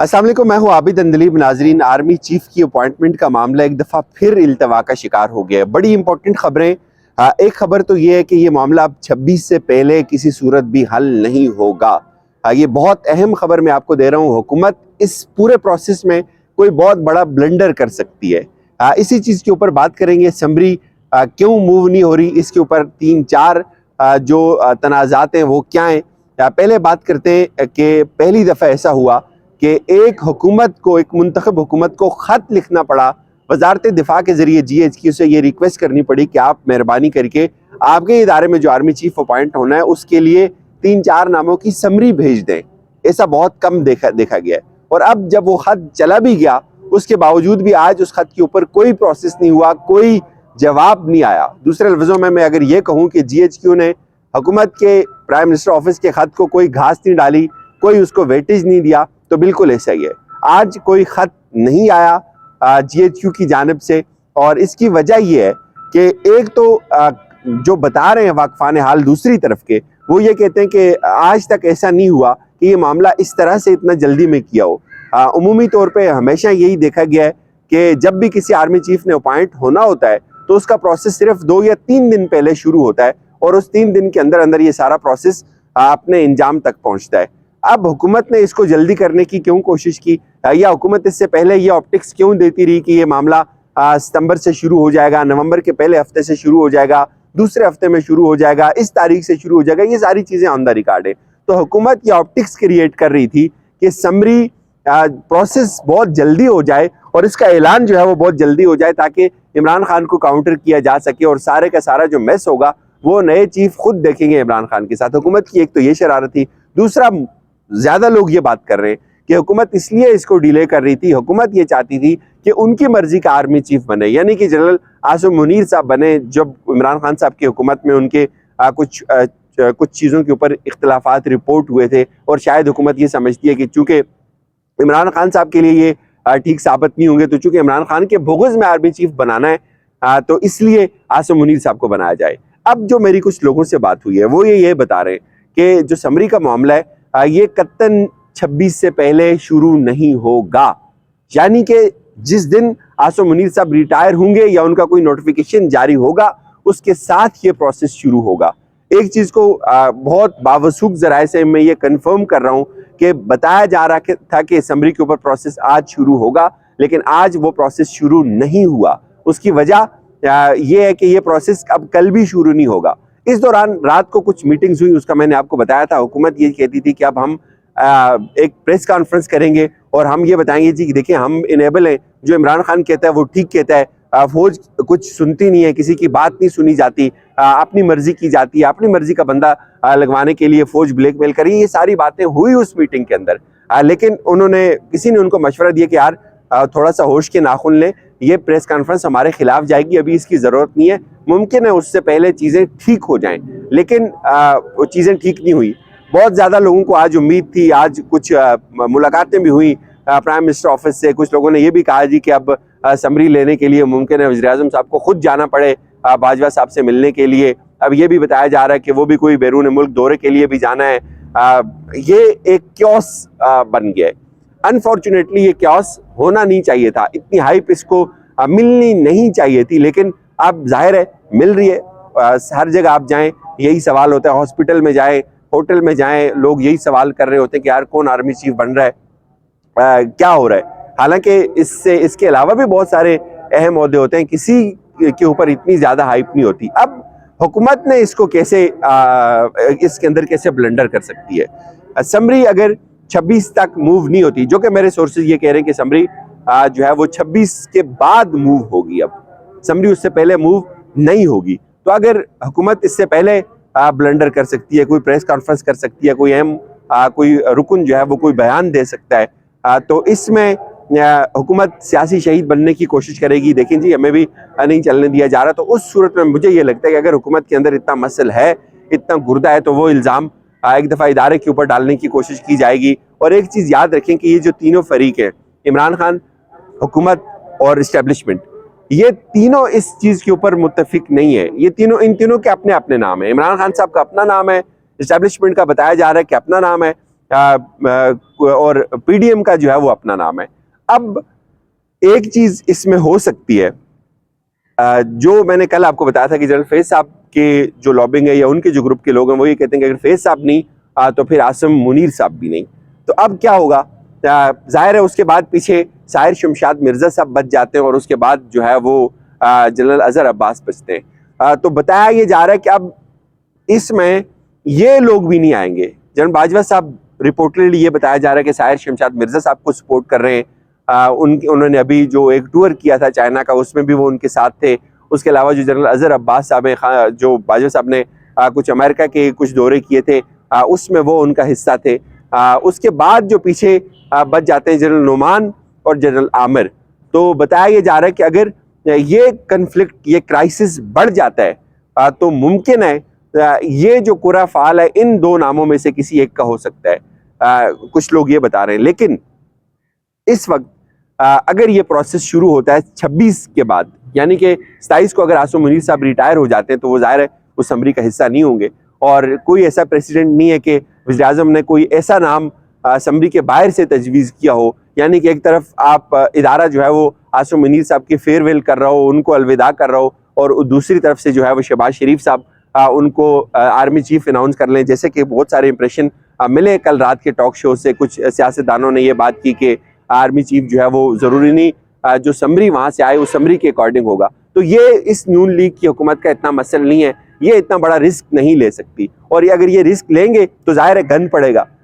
अस्सलाम वालेकुम, मैं हूं आबिद अंदलीब। नाजरीन, आर्मी चीफ की अपॉइंटमेंट का मामला एक दफ़ा फिर इल्तवा का शिकार हो गया है। बड़ी इंपॉर्टेंट खबरें। एक खबर तो ये है कि ये मामला अब 26 से पहले किसी सूरत भी हल नहीं होगा। ये बहुत अहम खबर मैं आपको दे रहा हूँ। हुकूमत इस पूरे प्रोसेस में कोई बहुत बड़ा ब्लंडर कर सकती है। इसी चीज़ के ऊपर बात करेंगे। असम्बली क्यों मूव नहीं हो रही, इसके ऊपर 3-4 जो तनाज़ात हैं वो क्या हैं। पहले बात करते हैं कि पहली दफ़ा ऐसा हुआ कि एक हुकूमत को, एक मुंतखब हुकूमत को ख़त लिखना पड़ा वजारत दिफा के ज़रिए। GHQ से ये रिक्वेस्ट करनी पड़ी कि आप मेहरबानी करके आपके इदारे में जो आर्मी चीफ अपॉइंट होना है उसके लिए 3-4 नामों की समरी भेज दें। ऐसा बहुत कम देखा गया है। और अब जब वो ख़त चला भी गया, उसके बावजूद भी आज उस ख़त के ऊपर कोई प्रोसेस नहीं हुआ, कोई जवाब नहीं आया। दूसरे लफ्ज़ों में मैं अगर ये कहूँ कि GHQ ने हुकूमत के प्राइम मिनिस्टर ऑफिस के ख़त को कोई घास नहीं डाली, कोई उसको वेटेज नहीं दिया, तो बिल्कुल ऐसा ही है। आज कोई ख़त नहीं आया GHQ की जानिब से, और इसकी वजह यह है कि एक तो जो बता रहे हैं वाकफान हाल दूसरी तरफ के, वो ये कहते हैं कि आज तक ऐसा नहीं हुआ कि ये मामला इस तरह से इतना जल्दी में किया हो। उमूमी तौर पे हमेशा यही देखा गया है कि जब भी किसी आर्मी चीफ ने अपॉइंट होना होता है तो उसका प्रोसेस सिर्फ 2 या 3 दिन पहले शुरू होता है, और उस 3 दिन के अंदर अंदर ये सारा प्रोसेस अपने इंजाम तक पहुंचता है। अब हुकूमत ने इसको जल्दी करने की क्यों कोशिश की, या हुकूमत इससे पहले ये ऑप्टिक्स क्यों देती रही कि ये मामला सितंबर से शुरू हो जाएगा, नवंबर के पहले हफ्ते से शुरू हो जाएगा, दूसरे हफ्ते में शुरू हो जाएगा, इस तारीख से शुरू हो जाएगा। ये सारी चीज़ें ऑन द रिकॉर्ड है। तो हुकूमत ये ऑप्टिक्स क्रिएट कर रही थी कि समरी प्रोसेस बहुत जल्दी हो जाए और इसका ऐलान जो है वो बहुत जल्दी हो जाए, ताकि इमरान खान को काउंटर किया जा सके, और सारे का सारा जो मैस होगा वो नए चीफ खुद देखेंगे इमरान खान के साथ। हुकूमत की एक तो ये शरारत थी। दूसरा, ज्यादा लोग ये बात कर रहे हैं कि हुकूमत इसलिए इसको डिले कर रही थी, हुकूमत ये चाहती थी कि उनकी मर्जी का आर्मी चीफ बने, यानी कि जनरल आसिम मुनीर साहब बने। जब इमरान खान साहब की हुकूमत में उनके कुछ चीज़ों के ऊपर इख्तलाफात रिपोर्ट हुए थे, और शायद हुकूमत ये समझती है कि चूंकि इमरान खान साहब के लिए ये ठीक साबित नहीं होंगे, तो चूंकि इमरान खान के बुग़्ज़ में आर्मी चीफ बनाना है, तो इसलिए आसिम मुनीर साहब को बनाया जाए। अब जो मेरी कुछ लोगों से बात हुई है वो ये बता रहे हैं कि जो समरी का मामला है ये कत्तन 26 से पहले शुरू नहीं होगा, यानी कि जिस दिन आसिम मुनीर साहब रिटायर होंगे या उनका कोई नोटिफिकेशन जारी होगा, उसके साथ ये प्रोसेस शुरू होगा। एक चीज़ को बहुत बावसूख ज़राए से मैं ये कंफर्म कर रहा हूँ कि बताया जा रहा था कि समरी के ऊपर प्रोसेस आज शुरू होगा, लेकिन आज वो प्रोसेस शुरू नहीं हुआ। उसकी वजह ये है कि ये प्रोसेस अब कल भी शुरू नहीं होगा। इस दौरान रात को कुछ मीटिंग्स हुई, उसका मैंने आपको बताया था। हुकूमत ये कहती थी कि अब हम एक प्रेस कॉन्फ्रेंस करेंगे और हम ये बताएंगे जी कि देखिए हम इनेबल हैं, जो इमरान खान कहता है वो ठीक कहता है, फौज कुछ सुनती नहीं है, किसी की बात नहीं सुनी जाती, अपनी मर्जी की जाती है, अपनी मर्जी का बंदा लगवाने के लिए फौज ब्लैकमेल करी। ये सारी बातें हुई उस मीटिंग के अंदर, लेकिन किसी ने उनको मशवरा दिया कि यार थोड़ा सा होश के नाखून लें, ये प्रेस कॉन्फ्रेंस हमारे खिलाफ जाएगी, अभी इसकी ज़रूरत नहीं है, मुमकिन है उससे पहले चीज़ें ठीक हो जाएं। लेकिन वो चीज़ें ठीक नहीं हुई। बहुत ज़्यादा लोगों को आज उम्मीद थी, आज कुछ मुलाकातें भी हुई प्राइम मिनिस्टर ऑफिस से। कुछ लोगों ने ये भी कहा जी कि अब समरी लेने के लिए मुमकिन है वज़ीर-ए-आज़म साहब को खुद जाना पड़े बाजवा साहब से मिलने के लिए। अब ये भी बताया जा रहा है कि वो भी कोई बैरून मुल्क दौरे के लिए भी जाना है। ये एक क्योस बन गया है। अनफॉर्चुनेटली ये क्योस होना नहीं चाहिए था, इतनी हाइप इसको मिलनी नहीं चाहिए थी, लेकिन अब जाहिर है मिल रही है। हर जगह आप जाएं यही सवाल होता है, हॉस्पिटल में जाएं, होटल में जाएं, लोग यही सवाल कर रहे होते हैं कि यार कौन आर्मी चीफ बन रहा है, क्या हो रहा है। हालांकि इसके अलावा भी बहुत सारे अहम ओहदे होते हैं, किसी के ऊपर इतनी ज़्यादा हाइप नहीं होती। अब हुकूमत ने इसको कैसे इसके अंदर कैसे ब्लंडर कर सकती है। समरी अगर 26 तक मूव नहीं होती, जो कि मेरे सोर्सेज ये कह रहे हैं कि समरी जो है वो 26 के बाद मूव होगी, अब समरी उससे पहले मूव नहीं होगी। तो अगर हुकूमत इससे पहले ब्लंडर कर सकती है, कोई प्रेस कॉन्फ्रेंस कर सकती है, कोई अहम कोई रुकन जो है वो कोई बयान दे सकता है, तो इसमें हुकूमत सियासी शहीद बनने की कोशिश करेगी। देखें जी हमें भी नहीं चलने दिया जा रहा। तो उस सूरत में मुझे ये लगता है कि अगर हुकूमत के अंदर इतना मसल है, इतना गुर्दा है, तो वो इल्ज़ाम एक दफ़ा इदारे के ऊपर डालने की कोशिश की जाएगी। और एक चीज़ याद रखें कि ये जो तीनों फरीक हैं, इमरान खान, हुकूमत और इस्टेब्लिशमेंट, ये तीनों इस चीज़ के ऊपर मुत्तफिक नहीं है। ये तीनों, इन तीनों के अपने अपने नाम है। इमरान खान साहब का अपना नाम है, इस्टेब्लिशमेंट का बताया जा रहा है कि अपना नाम है, और PDM का जो है वो अपना नाम है। अब एक चीज इसमें हो सकती है, जो मैंने कल आपको बताया था कि जनरल फैज साहब के जो लॉबिंग है या उनके जो ग्रुप के लोग हैं वो ये कहते हैं कि अगर फैज साहब नहीं तो फिर आसिम मुनीर साहब भी नहीं। तो अब क्या होगा, जाहिर है उसके बाद पीछे साहिर शमशाद मिर्जा साहब बच जाते हैं और उसके बाद जो है वो जनरल अजहर अब्बास बचते हैं। तो बताया ये जा रहा है कि अब इसमें ये लोग भी नहीं आएंगे। जनरल बाजवा साहब रिपोर्टली ये बताया जा रहा है कि साहिर शमशाद मिर्जा साहब को सपोर्ट कर रहे हैं। उन्होंने अभी जो एक टूर किया था चाइना का उसमें भी वो उनके साथ थे। उसके अलावा जो जनरल अजहर अब्बास साहब हैं, जो बाजवा साहब ने कुछ अमेरिका के कुछ दौरे किए थे उसमें वो उनका हिस्सा थे। उसके बाद जो पीछे बच जाते हैं जनरल नोमान और जनरल आमिर। तो बताया ये जा रहा है कि अगर ये कन्फ्लिक्ट, ये क्राइसिस बढ़ जाता है तो मुमकिन है ये जो कुरा फाल है इन दो नामों में से किसी एक का हो सकता है। कुछ लोग ये बता रहे हैं। लेकिन इस वक्त अगर ये प्रोसेस शुरू होता है 26 के बाद, यानी कि 27 को अगर आसिम मुनीर साहब रिटायर हो जाते हैं तो वो जाहिर है उस असम्बली का हिस्सा नहीं होंगे और कोई ऐसा प्रेसिडेंट नहीं है कि वज़ीर आज़म ने कोई ऐसा नाम असम्बली के बाहर से तजवीज़ किया हो। यानी कि एक तरफ आप इदारा जो है वो आसिम मुनीर साहब की फेयरवेल कर रहा हो, उनको अलविदा कर रहा हो, और दूसरी तरफ से जो है वो शहबाज शरीफ साहब उनको आर्मी चीफ अनाउंस कर लें। जैसे कि बहुत सारे इंप्रेशन मिले कल रात के टॉक शो से, कुछ सियासतदानों ने ये बात की कि आर्मी चीफ जो है वो ज़रूरी नहीं जो समरी वहाँ से आए उस समरी के अकॉर्डिंग होगा। तो ये इस नून लीग की हुकूमत का इतना मसल नहीं है, ये इतना बड़ा रिस्क नहीं ले सकती। और ये अगर ये रिस्क लेंगे तो जाहिर है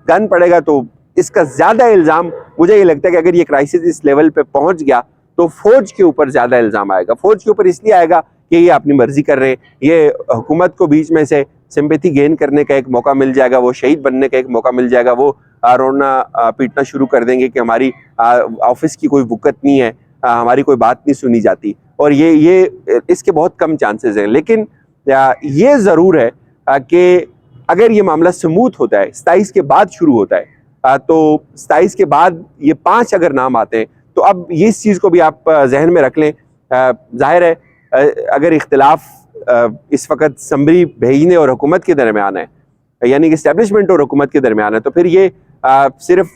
गन पड़ेगा तो इसका ज़्यादा इल्ज़ाम मुझे ये लगता है कि अगर ये क्राइसिस इस लेवल पे पहुँच गया तो फौज के ऊपर ज़्यादा इल्ज़ाम आएगा। फौज के ऊपर इसलिए आएगा कि ये अपनी मर्जी कर रहे हैं, ये हुकूमत को बीच में से सिंपैथी गेन करने का एक मौका मिल जाएगा, वो शहीद बनने का एक मौका मिल जाएगा, वो रोना पीटना शुरू कर देंगे कि हमारी ऑफिस की कोई वुकत नहीं है, हमारी कोई बात नहीं सुनी जाती। और ये इसके बहुत कम चांसेस हैं। लेकिन ये ज़रूर है कि अगर ये मामला स्मूथ होता है, 27 के बाद शुरू होता है, तो 27 के बाद ये 5 अगर नाम आते हैं तो अब ये इस चीज़ को भी आप जहन में रख लें। जाहिर है अगर इख्तिलाफ इस वक्त समरी भेजने और हुकूमत के दरमियान है, यानी कि इस्टेब्लिशमेंट और हुकूमत के दरमियान है, तो फिर ये सिर्फ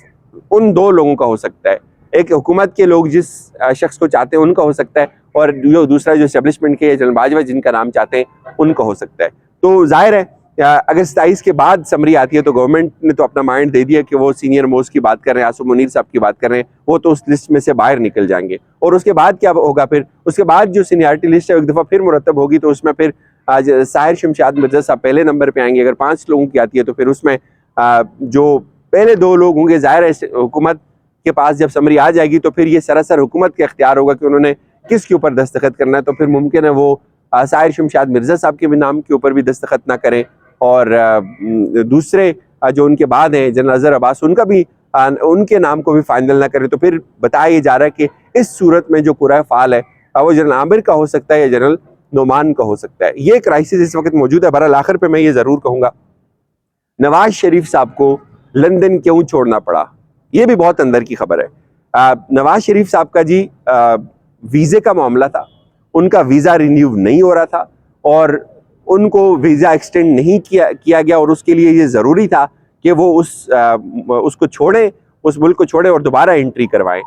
उन दो लोगों का हो सकता है। एक हुकूमत के लोग जिस शख्स को चाहते हैं उनका हो सकता है, और जो दूसरा जो इस्टेब्लिशमेंट के जनरल बाजवा जिनका नाम चाहते हैं उनका हो सकता है। तो जाहिर है अगर 27 के बाद समरी आती है तो गवर्नमेंट ने तो अपना माइंड दे दिया कि वो सीनियर मोस्ट की बात कर रहे हैं, आसिम मुनीर साहब की बात कर रहे हैं, वो तो उस लिस्ट में से बाहर निकल जाएंगे। और उसके बाद क्या होगा, फिर उसके बाद जो सीनियरिटी लिस्ट है एक दफ़ा फिर मुरतब होगी, तो उसमें फिर साहिर शमशाद मिर्जा साहब पहले नंबर पर आएंगे। अगर 5 लोगों की आती है तो फिर उसमें जो पहले 2 लोग होंगे, जाहिर है हुकूमत के पास जब समरी आ जाएगी तो फिर ये सरासर हुकूमत का इख्तियार होगा कि उन्होंने किसके ऊपर दस्तखत करना है। तो फिर मुमकिन है वो साहिर शमशाद मिर्जा साहब के भी नाम के ऊपर भी दस्तखत ना करें, और दूसरे जो उनके बाद हैं जनरल अजहर अब्बास उनका भी उनके नाम को भी फाइनल ना करें। तो फिर बताया जा रहा है कि इस सूरत में जो कुरा फाल है वो जनरल आमिर का हो सकता है या जनरल नोमान का हो सकता है। ये क्राइसिस इस वक्त मौजूद है। बहरहाल आखिर पे मैं ये ज़रूर कहूँगा, नवाज शरीफ साहब को लंदन क्यों छोड़ना पड़ा, ये भी बहुत अंदर की खबर है। नवाज शरीफ साहब का जी वीज़े का मामला था, उनका वीज़ा रिन्यू नहीं हो रहा था और उनको वीज़ा एक्सटेंड नहीं किया गया, और उसके लिए ये ज़रूरी था कि वो उसको छोड़ें, उस मुल्क को छोड़ें और दोबारा एंट्री करवाएं।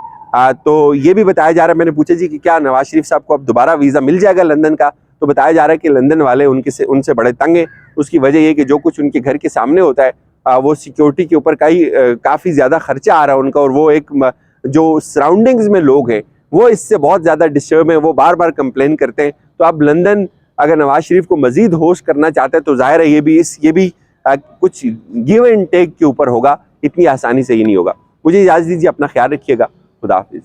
तो ये भी बताया जा रहा है, मैंने पूछा जी कि क्या नवाज शरीफ साहब को अब दोबारा वीज़ा मिल जाएगा लंदन का, तो बताया जा रहा है कि लंदन वाले उनसे बड़े तंग हैं। उसकी वजह ये कि जो कुछ उनके घर के सामने होता है वो सिक्योरिटी के ऊपर काफ़ी ज़्यादा खर्चा आ रहा है उनका, और वो एक जो सराउंडिंग्स में लोग हैं वो इससे बहुत ज़्यादा डिस्टर्ब हैं, वो बार बार कंप्लेन करते हैं। तो अब लंदन अगर नवाज शरीफ को मजीद होस्ट करना चाहते हैं तो जाहिर है ये भी कुछ गिव एंड टेक के ऊपर होगा, इतनी आसानी से ही नहीं होगा। मुझे इजाज़त दीजिए, अपना ख्याल रखिएगा, खुदा हाफिज़।